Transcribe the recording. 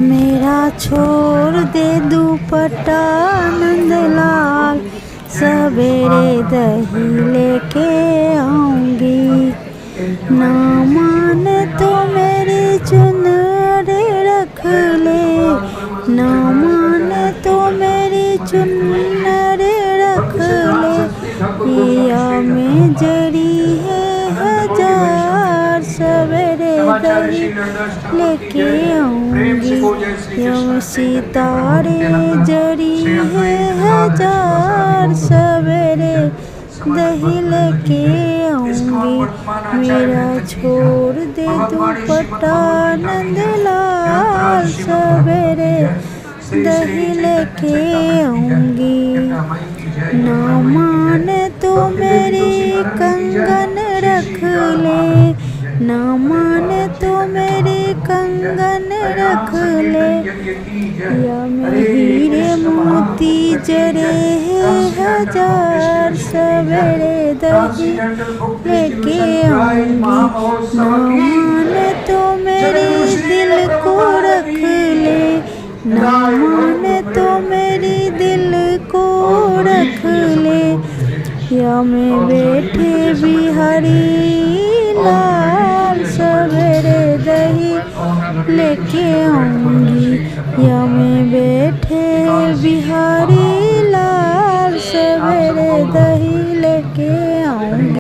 मेरा छोड़ दे दुपट्टा नंदलाल, सवेरे दही लेके आऊंगी। ना माने तो मेरी चुनरी रख ले, ना माने तो मेरी चुनरी रख ले। पिया में जड़ी है हजार, सवेरे दही लेके आऊंगी। यम सितारे जड़ी है हजार, सवेरे दही लेके आऊंगी। मेरा छोड़ दे दुपट्टा नंदलाल, सवेरे दही लेके आऊंगी। ना माने तो मेरी कंगन रख ले, ना माने तो मेरी कंगन रख ले। या में हीरे मोती जड़े हैं हजार, सवेरे दही लेके आऊंगी। ना माने तो मेरे दिल को रख ले, ना माने तो मेरी दिल को रख ले। या में बैठे बिहारी लाल, सवेरे दही लेके आऊंगी। या में बैठे बिहारी